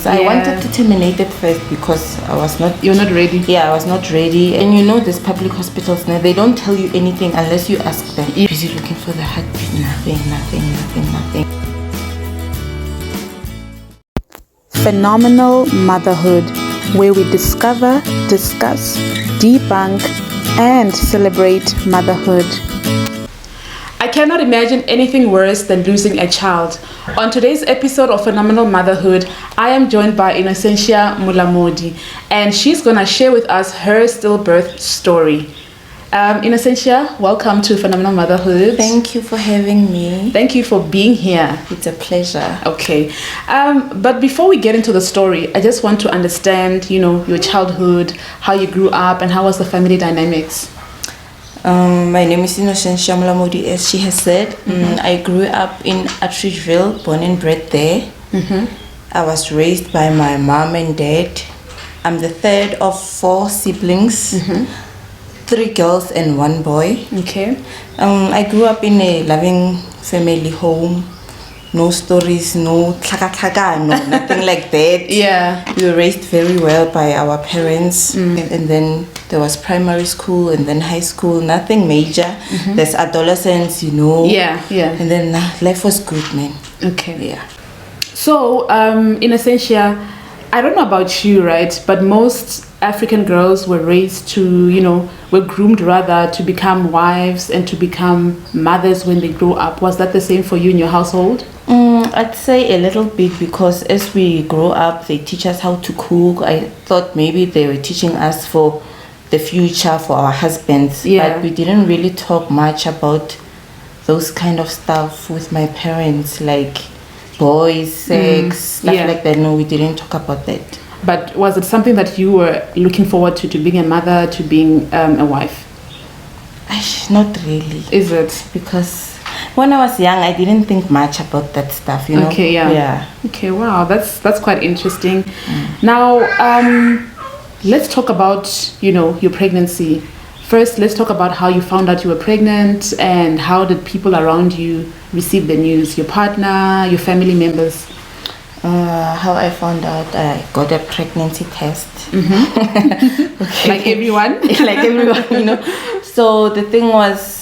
So I wanted to terminate it first because I was not... You're not ready? Yeah, I was not ready. And you know, these public hospitals now, they don't tell you anything unless you ask them. You're busy looking for the heartbeat. Nothing. Phenomenal Motherhood, where we discover, discuss, debunk, and celebrate motherhood. I cannot imagine anything worse than losing a child. On today's episode of Phenomenal Motherhood, I am joined by Innocentia Molamodi, and she's going to share with us her stillbirth story. Innocentia, welcome to Phenomenal Motherhood. Thank you for having me. Thank you for being here. It's a pleasure. Okay. But before we get into the story, I just want to understand, your childhood, how you grew up, and how was the family dynamics? My name is Innocentia Molamodi, as she has said. I grew up in Atteridgeville, born and bred there. I was raised by my mom and dad. I'm the third of 4 siblings, 3 girls and 1 boy. Okay. I grew up in a loving family home. No stories, no tlaka, no nothing like that. Yeah. We were raised very well by our parents. And then there was primary school and then high school, nothing major. There's adolescence, Yeah. And then life was good, man. Okay. Yeah. So, in Essentia, I don't know about you, right? But most African girls were raised to, were groomed rather to become wives and to become mothers when they grow up. Was that the same for you in your household? I'd say a little bit, because as we grow up, they teach us how to cook. I thought maybe they were teaching us for the future, for our husbands. Yeah. But we didn't really talk much about those kind of stuff with my parents, like boys, sex, stuff like that. No, we didn't talk about that. But was it something that you were looking forward to being a mother, to being a wife? Not really. Is it? Because when I was young, I didn't think much about that stuff, Okay, yeah. Okay, wow, that's quite interesting. Now, let's talk about, your pregnancy. First, let's talk about how you found out you were pregnant, and how did people around you receive the news? Your partner, your family members? How I found out, I got a pregnancy test. Okay. Like everyone? Like everyone, So the thing was,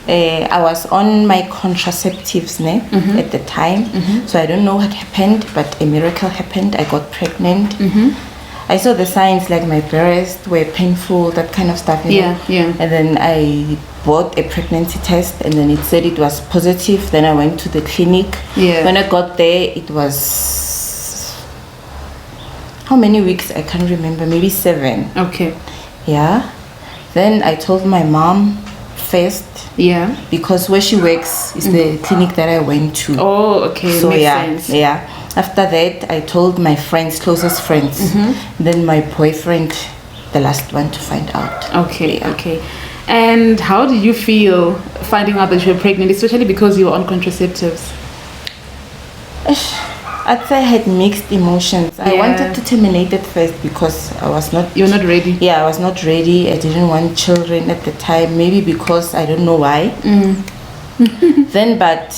I was on my contraceptives at the time. So I don't know what happened, but a miracle happened. I got pregnant. I saw the signs, like my breasts were painful, that kind of stuff. Yeah. And then I bought a pregnancy test, and then it said it was positive. Then I went to the clinic. Yeah. When I got there, it was, how many weeks? I can't remember. Maybe 7. Okay. Yeah. Then I told my mom first. Yeah. Because where she works is the clinic that I went to. Oh, okay. So makes sense. Yeah. After that, I told my friends, closest friends. Then my boyfriend, the last one to find out. Okay. And how did you feel finding out that you were pregnant, especially because you were on contraceptives? I'd say I had mixed emotions. I wanted to terminate it first because I was not... You're not ready? Yeah, I was not ready. I didn't want children at the time. Maybe because I don't know why. Then, but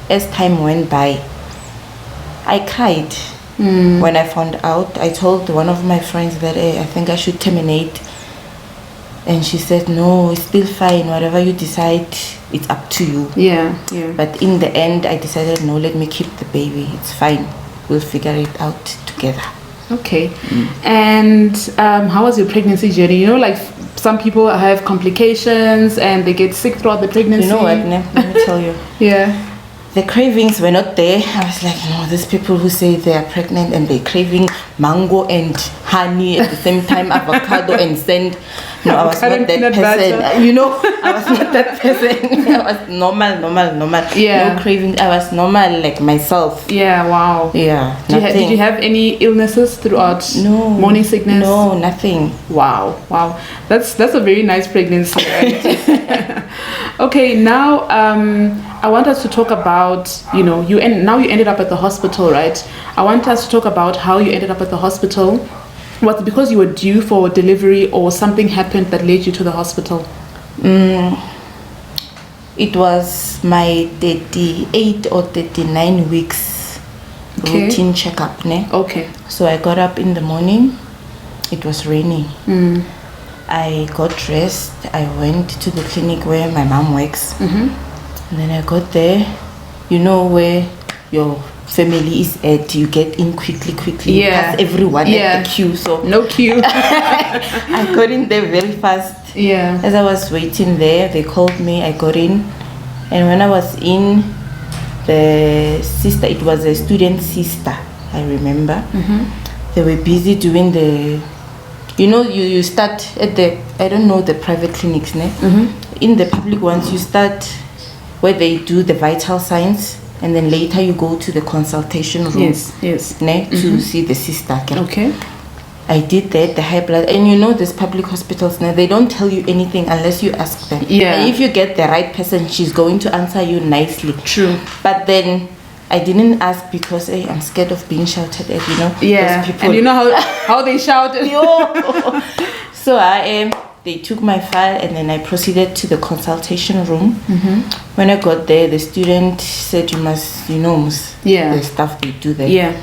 as time went by, I cried when I found out. I told one of my friends that, hey, I think I should terminate. And she said, no, it's still fine. Whatever you decide, it's up to you. Yeah. But in the end, I decided, no, let me keep the baby. It's fine. We'll figure it out together. Okay. And how was your pregnancy journey? Like some people have complications and they get sick throughout the pregnancy. You know what, let me tell you. Yeah. The cravings were not there. I was like, no, these people who say they are pregnant and they're craving mango and honey at the same time, avocado and sand. No, I was not that person. I was not that person. I was normal. Yeah. No craving. I was normal, like myself. Yeah, wow. Yeah, Did you have any illnesses throughout? No. Morning sickness? No, nothing. Wow. That's a very nice pregnancy, right? Okay, now I want us to talk about, now you ended up at the hospital, right? I want us to talk about how you ended up at the hospital. Was it because you were due for delivery or something happened that led you to the hospital? It was my 38 or 39 weeks routine checkup, ne? Okay. So I got up in the morning. It was raining. I got dressed. I went to the clinic where my mom works. And then I got there. You know where your family is at. You get in quickly. You pass everyone at the queue. So no queue. I got in there very fast. Yeah. As I was waiting there, they called me. I got in. And when I was in, the sister, it was a student sister, I remember. They were busy doing the, you start at the, I don't know, the private clinics, ne? In the public ones, you start where they do the vital signs, and then later you go to the consultation room. Yes. Ne? To see the sister. Okay. I did that, the high blood, and these public hospitals now, they don't tell you anything unless you ask them. Yeah. And if you get the right person, she's going to answer you nicely. True. But then I didn't ask because I'm scared of being shouted at, Yeah. Those people. And you know how they shouted. So they took my file and then I proceeded to the consultation room. When I got there, the student said you must, the stuff they do there. Yeah.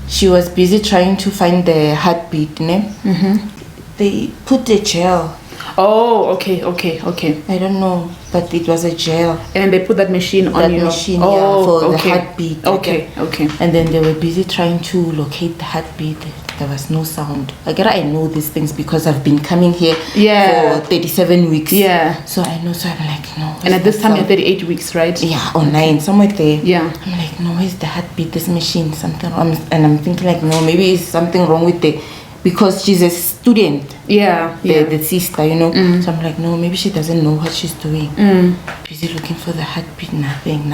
She was busy trying to find the heartbeat, ne? They put the gel. Oh, okay. I don't know, but it was a gel. And they put that machine on you. For the heartbeat. Okay. And then they were busy trying to locate the heartbeat. There was no sound. I know these things because I've been coming here for 37 weeks. Yeah. So I know, so I'm like, no. And at this time you're 38 weeks, right? Yeah, or 9, somewhere there. Yeah. I'm like, no, where's the heartbeat? This machine, something wrong. And I'm thinking like, no, maybe it's something wrong with because she's a student. Yeah. The sister, So I'm like, no, maybe she doesn't know what she's doing. Busy looking for the heartbeat, nothing.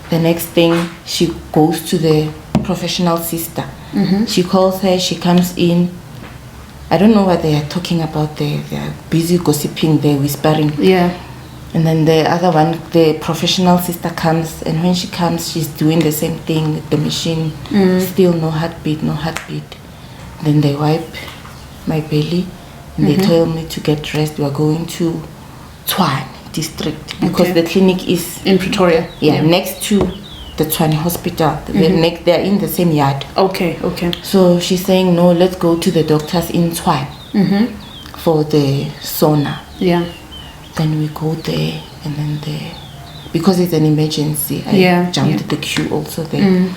The next thing, she goes to the professional sister. She calls her, she comes in. I don't know what they are talking about there. They are busy gossiping, they're whispering. Yeah. And then the other one, the professional sister comes, and when she comes, she's doing the same thing with the machine. Still no heartbeat. Then they wipe my belly and they tell me to get dressed. We are going to Tshwane district because the clinic is in Pretoria. Yeah, next to the Tshwane hospital. They're in the same yard. Okay. So she's saying, no, let's go to the doctors in Tshwane for the sauna. Yeah. Then we go there, and then because it's an emergency, I jumped the queue also there.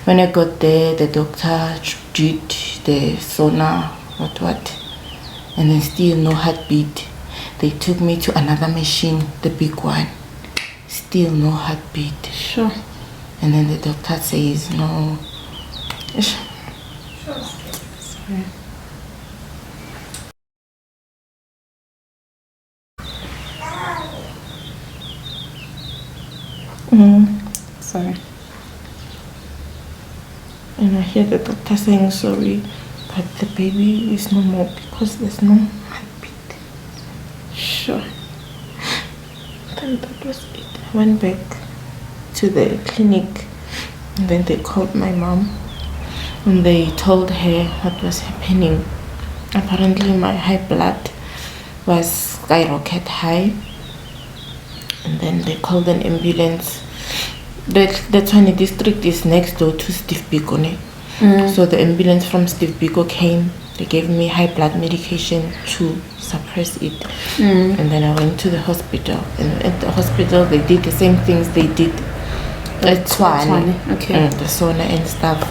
When I got there, the doctor did the sauna, what, and then still no heartbeat. They took me to another machine, the big one. Still no heartbeat. Sure. And then the doctor says, no. Sorry. Sorry. And I hear the doctor saying sorry, but the baby is no more because there's no heartbeat. Sure. Then that was it. I went back to the clinic and then they called my mom and they told her what was happening. Apparently my high blood was skyrocket high, and then they called an ambulance. The Tshwane district is next door to Steve Biko. So the ambulance from Steve Biko came. They gave me high blood medication to suppress it. And then I went to the hospital. And at the hospital, they did the same things they did at Tshwane. Okay. The sauna and stuff.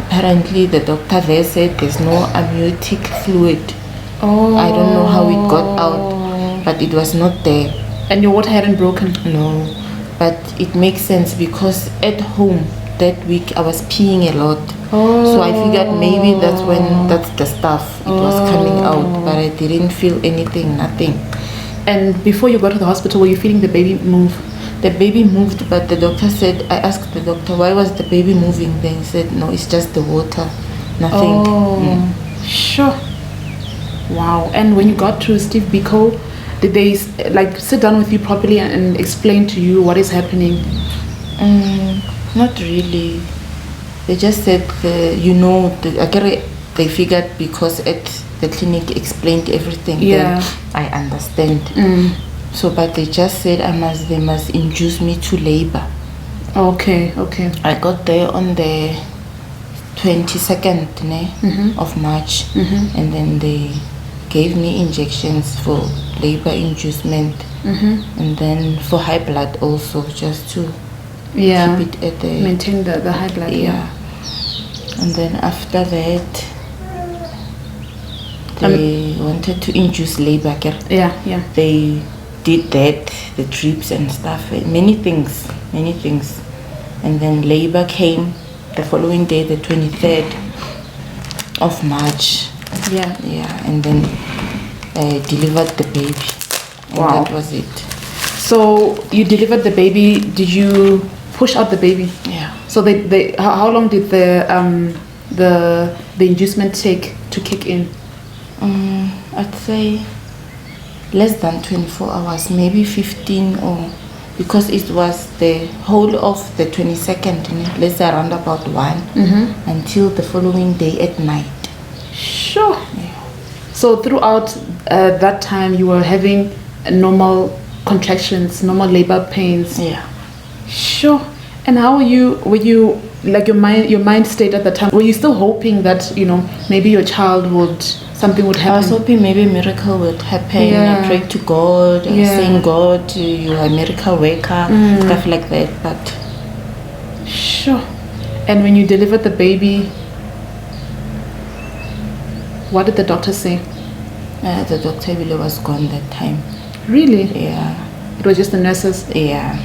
Apparently, the doctor there said there's no amniotic fluid. I don't know how it got out, but it was not there. And your water hadn't broken? No. But it makes sense because at home that week I was peeing a lot. So I figured maybe that's the stuff. It was coming out, but I didn't feel anything, nothing. And before you got to the hospital, were you feeling the baby move? The baby moved, but the doctor said, I asked the doctor, why was the baby moving? Then he said, no, it's just the water, nothing. Sure. Wow. And when you got to Steve Biko, did they sit down with you properly and explain to you what is happening? Not really. They just said, they figured because at the clinic explained everything. Yeah. Then I understand. So, but they just said they must induce me to labor. Okay. I got there on the 22nd of March, and then they gave me injections for labor inducement, and then for high blood also, just to keep it at the maintain the high blood. And then after that, they wanted to induce labor. They did that, the drips and stuff, many things, and then labor came the following day, the 23rd of March. And then I delivered the baby. Wow. And that was it. So you delivered the baby. Did you push out the baby? Yeah. So they how long did the inducement take to kick in? I'd say less than 24 hours, maybe 15, or because it was the whole of the 22nd, let's say around about 1 until the following day at night. Sure. So throughout that time, you were having normal contractions, normal labor pains. Yeah. Sure. And how were you like your mind state at the time? Were you still hoping that maybe your child something would happen? I was hoping maybe a miracle would happen. I prayed to God, saying, God, you are a miracle worker, stuff like that. But sure. And when you delivered the baby, what did the doctor say? The doctor really was gone that time. Really? Yeah. It was just the nurses? Yeah.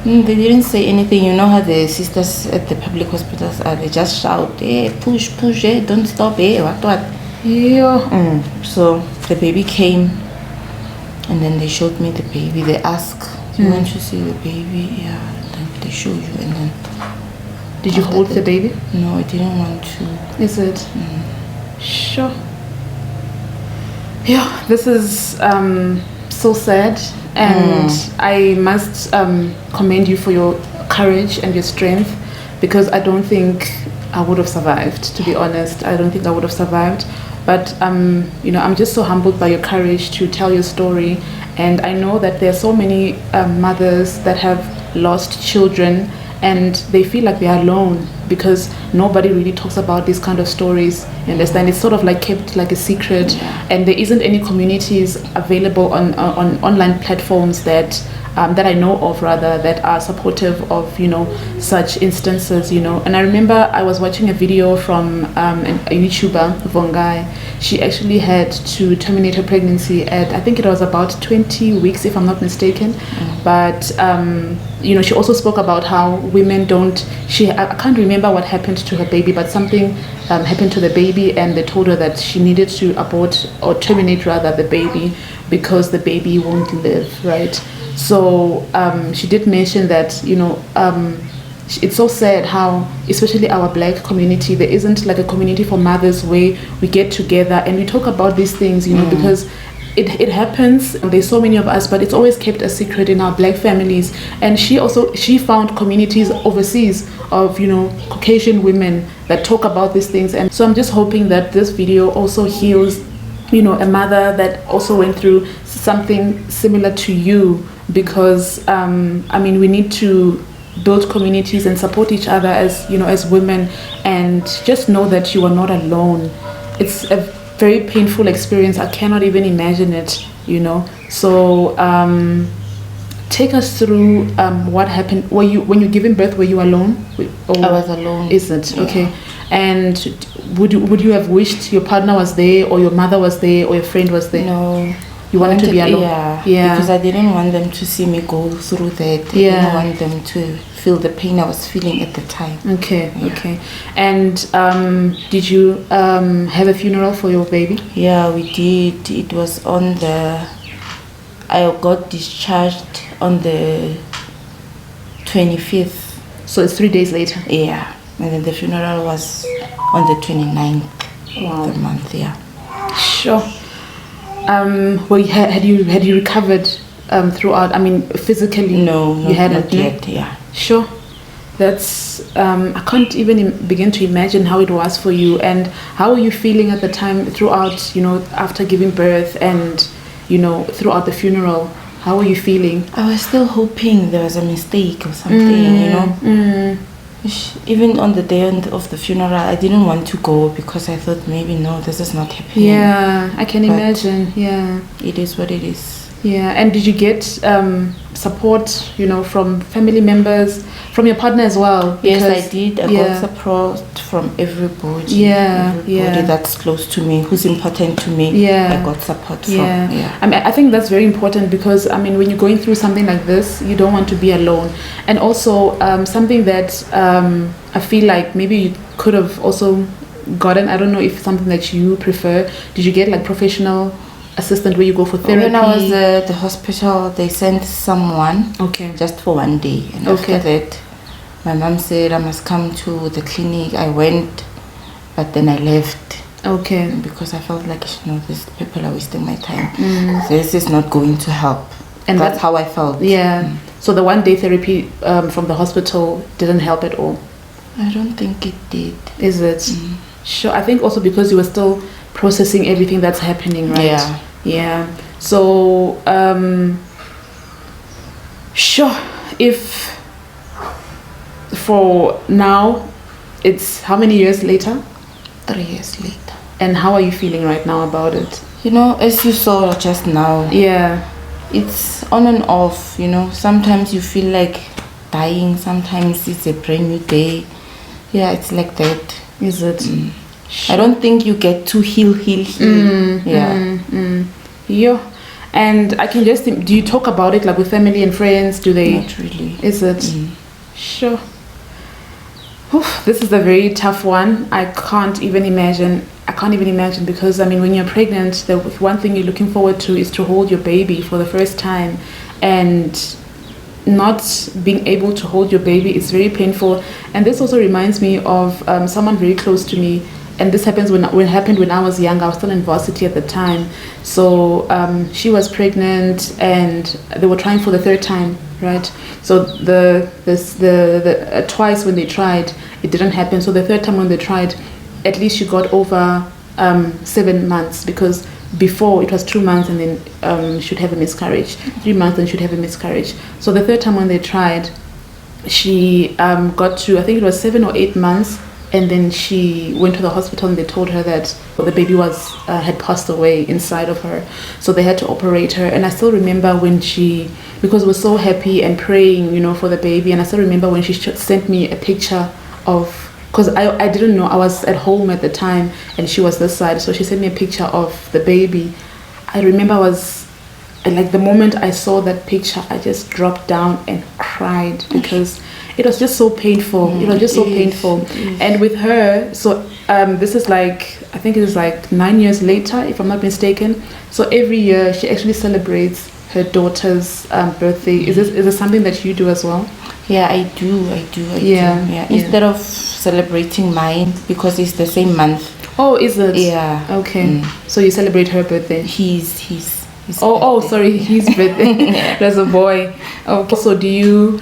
They didn't say anything. You know how the sisters at the public hospitals are, they just shout, hey, push, hey, don't stop, hey, what. Yeah. So the baby came, and then they showed me the baby. They asked, do you want to see the baby? Yeah. And then they show you, and then... Did you hold the baby? No, I didn't want to. Is it? Sure. Yeah, this is so sad, and I must commend you for your courage and your strength, because I don't think I would have survived, to be honest. I don't think I would have survived. But I'm just so humbled by your courage to tell your story, and I know that there are so many mothers that have lost children, and they feel like they are alone because nobody really talks about these kind of stories. You understand? It's sort of like kept like a secret, and there isn't any communities available on online platforms that I know of, rather, that are supportive of such instances. And I remember I was watching a video from a YouTuber, Vongai. She actually had to terminate her pregnancy at, I think it was about 20 weeks, if I'm not mistaken. But she also spoke about how women don't. I can't remember what happened to her baby, but something happened to the baby, and they told her that she needed to abort, or terminate rather, the baby, because the baby won't live, right? So she did mention that it's so sad how, especially our Black community, there isn't like a community for mothers where we get together and we talk about these things, because it happens. There's so many of us, but it's always kept a secret in our Black families. And she found communities overseas of Caucasian women that talk about these things. And so I'm just hoping that this video also heals a mother that also went through something similar to you, because we need to build communities and support each other as women, and just know that you are not alone. It's a very painful experience. I cannot even imagine it, So take us through what happened. When you giving birth, were you alone? I was alone. Is it? Okay. And would you have wished your partner was there, or your mother was there, or your friend was there? No. You wanted to be alone? Yeah. Because I didn't want them to see me go through that. I didn't want them to feel the pain I was feeling at the time. Okay. And did you have a funeral for your baby? Yeah, we did. It was I got discharged on the 25th. So it's 3 days later? Yeah. And then the funeral was on the 29th of the month, Sure. Had you recovered throughout? Physically? No, you hadn't not yet. Yeah. Sure. That's I can't even begin to imagine how it was for you, and how were you feeling at the time throughout? After giving birth, and throughout the funeral, How were you feeling? I was still hoping there was a mistake or something, you know. Even on the day of the funeral, I didn't want to go because I thought maybe no, this is not happening. Yeah, I can imagine. Yeah, it is what it is. Yeah, and did you get support, you know, from family members, from your partner as well? Yes, I did. I got support from everybody. Everybody that's close to me, who's important to me. I got support from. I mean, I think that's very important because, I mean, when you're going through something like this, you don't want to be alone. And also something that I feel like maybe you could have also gotten, I don't know if something that you prefer, did you get like professional assistant where you go for therapy? When I was at the hospital, they sent someone just for one day, and after that my mom said I must come to the clinic. I went, but then I left because I felt like, you know, these people are wasting my time. This is not going to help, and that's how I felt. So the one day therapy from the hospital didn't help at all? I don't think it did. Is it? Sure. I think also because you were still processing everything that's happening, right? So sure, if for now, it's how many years later? 3 years later. And how are you feeling right now about it? You know, as you saw just now, it's on and off, you know. Sometimes you feel like dying, sometimes it's a brand new day. It's like that. Is it? I don't think you get to heal. And I can just think, do you talk about it like with family and friends? Do they? Not really. Is it? Sure. This is a very tough one. I can't even imagine because, I mean, when you're pregnant, the one thing you're looking forward to is to hold your baby for the first time, and not being able to hold your baby is very painful. And this also reminds me of someone very close to me, and this happens when it happened when I was young. I was still in varsity at the time. So she was pregnant, and they were trying for the third time, right? So the twice when they tried, it didn't happen. So the third time when they tried, at least she got over 7 months, because before it was 2 months and then she'd have a miscarriage, 3 months and she'd have a miscarriage. So the third time when they tried, she got to, I think it was 7 or 8 months, and then she went to the hospital and they told her that the baby had passed away inside of her. So they had to operate her. And I still remember when because we were so happy and praying, you know, for the baby, and I still remember when she sent me a picture of, because I didn't know, I was at home at the time and she was this side, so she sent me a picture of the baby. I remember like the moment I saw that picture, I just dropped down and cried because it was just so painful. It was just so painful. And with her, so this is like, I think it is like 9 years later, if I'm not mistaken. So every year she actually celebrates her daughter's birthday. Is this something that you do as well? Yeah, I do. Instead of celebrating mine, because it's the same month. Oh, is it? Yeah. Okay. So you celebrate her birthday? His sorry, his birthday. There's a boy. Okay. So do you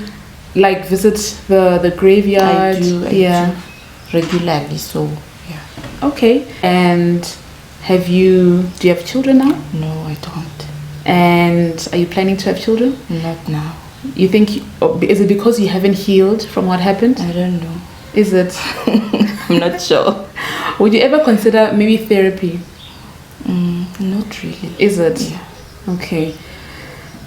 like visit the graveyard? I do. Regularly. So yeah. Okay. And do you have children now? No, I don't. And are you planning to have children? Not now. You think, is it because you haven't healed from what happened? I don't know. Is it? I'm not sure. Would you ever consider maybe therapy? Not really. Is it? Yeah. Okay.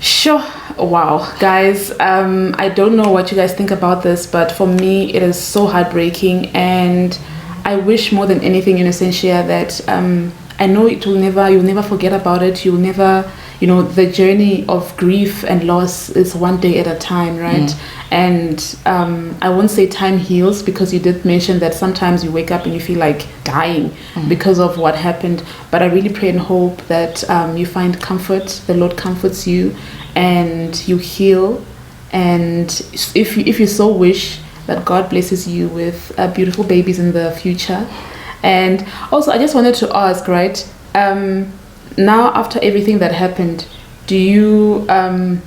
Sure. Wow, guys, I don't know what you guys think about this, but for me it is so heartbreaking, and I wish more than anything, Innocentia, that I know you'll never forget about it. You'll never, you know, the journey of grief and loss is one day at a time, right? And I won't say time heals, because you did mention that sometimes you wake up and you feel like dying because of what happened. But I really pray and hope that you find comfort, the Lord comforts you, and you heal. And if you so wish, that God blesses you with beautiful babies in the future. And also, I just wanted to ask, right, now after everything that happened, do you,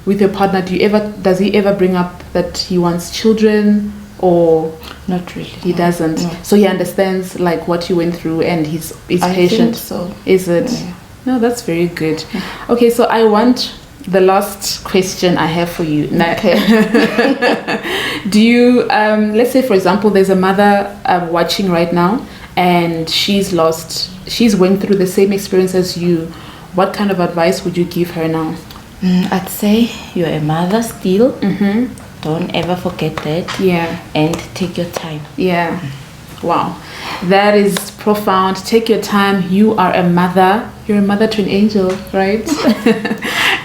with your partner, does he ever bring up that he wants children, or not really? He doesn't. No. So he understands like what you went through, and he's patient. I think so. Is it? Yeah. No, that's very good. Okay, so I want the last question I have for you. Now, Okay. do you, let's say, for example, there's a mother watching right now, and she's went through the same experience as you. What kind of advice would you give her now? I'd say you're a mother still. Mm-hmm. Don't ever forget that. Yeah. And take your time. Yeah. Wow. That is profound. Take your time. You are a mother. You're a mother to an angel, right?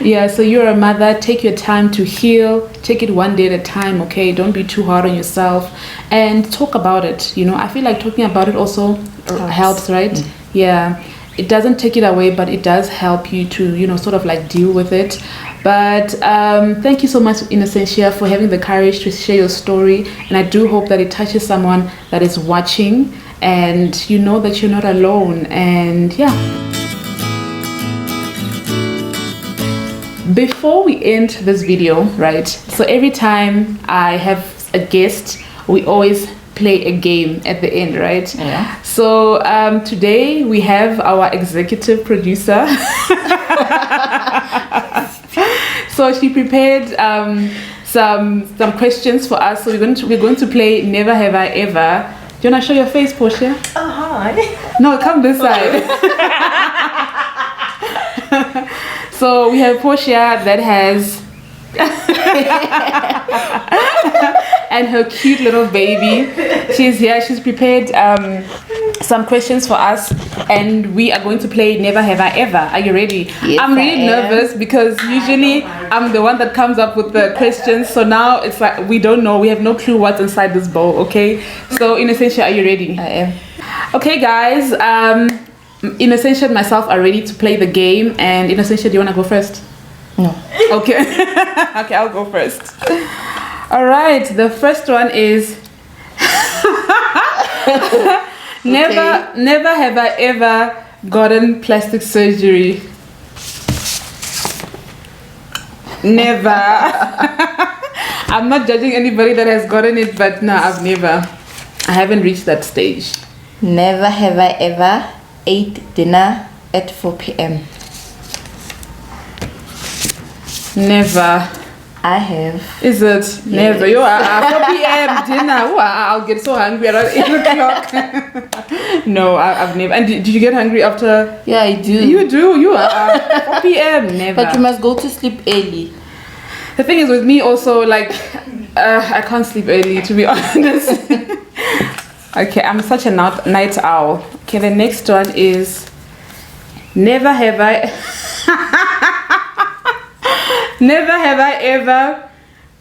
Yeah, so you're a mother. Take your time to heal. Take it one day at a time, okay? Don't be too hard on yourself. And talk about it. You know, I feel like talking about it also helps, right? Mm. Yeah. It doesn't take it away, but it does help you to, you know, sort of like deal with it. But thank you so much, Innocentia, for having the courage to share your story. And I do hope that it touches someone that is watching, and you know that you're not alone. And yeah. Before we end this video, right? So every time I have a guest, we always play a game at the end, right? Yeah. So today we have our executive producer. So she prepared some questions for us. So we're going to play Never Have I Ever. Do you want to show your face, Portia? Oh, hi. No, come this side. So we have Portia that has and her cute little baby. She's here. She's prepared some questions for us, and we are going to play Never Have I Ever. Are you ready? Yes, I'm really nervous because usually I'm the one that comes up with the questions. So now it's like we don't know. We have no clue what's inside this bowl. Okay. So Innocentia, are you ready? I am. Okay, guys. Innocentia and myself are ready to play the game. And Innocentia, do you want to go first? No. Okay. Okay, I'll go first. All right. The first one is never have I ever gotten plastic surgery. Never. I'm not judging anybody that has gotten it, but no, I've never. I haven't reached that stage. Never have I ever ate dinner at 4 p.m. Never. I have. Is it? Never. You are 4 p.m. dinner. Ooh, I'll get so hungry around 8 o'clock. No, I've never. And did you get hungry after? Yeah, I do. You do. You are 4 p.m. Never. But you must go to sleep early. The thing is with me also, like, I can't sleep early, to be honest. Okay, I'm such a night owl. Okay, the next one is never have I never have I ever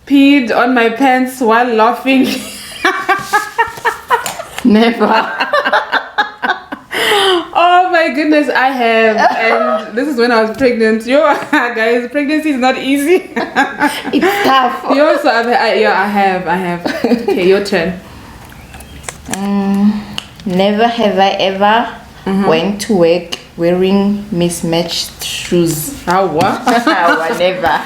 peed on my pants while laughing. Never. Oh my goodness, I have. And this is when I was pregnant. Yo, guys, pregnancy is not easy. It's tough. You also have, I have. Okay, your turn. Never have I ever went to work wearing mismatched shoes. Oh, what? Never.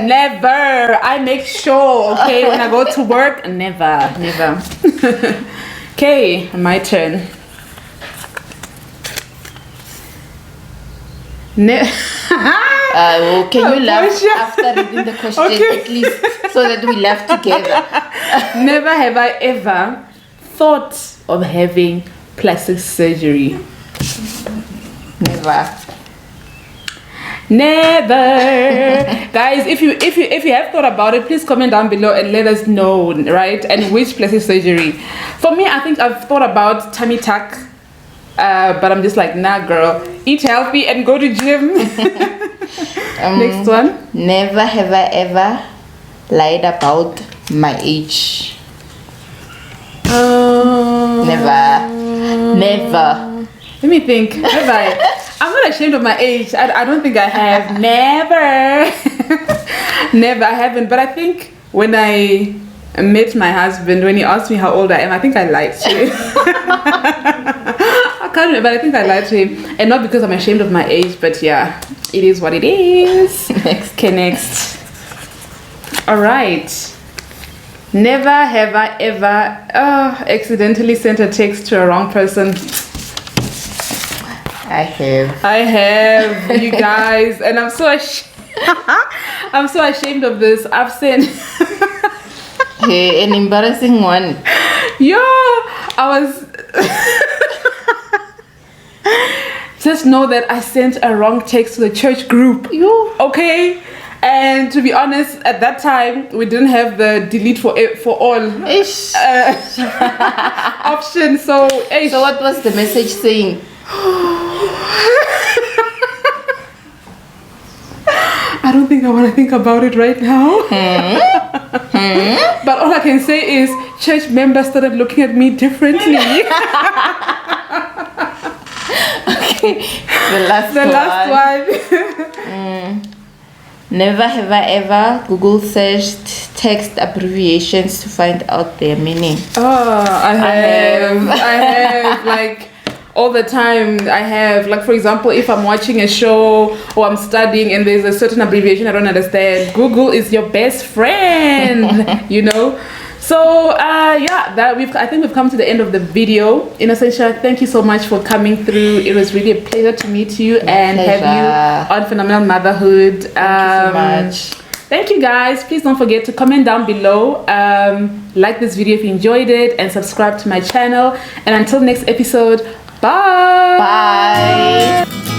Never. I make sure, okay, when I go to work, never. Okay, my turn. Well, can you laugh after reading the question at least, so that we laugh together? Never have I ever thought of having plastic surgery. Never. Guys, if you have thought about it, please comment down below and let us know, right? And which plastic surgery. For me, I think I've thought about tummy tuck, but I'm just like, nah, girl, eat healthy and go to gym. Next one. Never have I ever lied about my age. Never. Let me think. Have I? I'm not ashamed of my age. I don't think I have. Never. Never. I haven't. But I think when I met my husband, when he asked me how old I am, I think I lied to him. I can't remember, but I think I lied to him. And not because I'm ashamed of my age, but yeah, it is what it is. Okay, next. Alright. Never have I ever accidentally sent a text to a wrong person. I have. I have, you guys, and I'm so ashamed. I'm so ashamed of this. I've sent Hey, an embarrassing one. yeah, I was just know that I sent a wrong text to the church group. Okay, and to be honest, at that time we didn't have the delete for all option. So what was the message saying? I don't think I want to think about it right now. But all I can say is church members started looking at me differently. Okay, the last one. Never have I ever Google searched text abbreviations to find out their meaning. Oh, I have like all the time. I have, like, for example, if I'm watching a show or I'm studying and there's a certain abbreviation I don't understand, Google is your best friend. You know. So yeah, I think we've come to the end of the video. Innocentia, thank you so much for coming through. It was really a pleasure to meet you and have you on Phenomenal Motherhood. Thank you so much. Thank you guys. Please don't forget to comment down below, like this video if you enjoyed it, and subscribe to my channel. And until next episode, bye. Bye.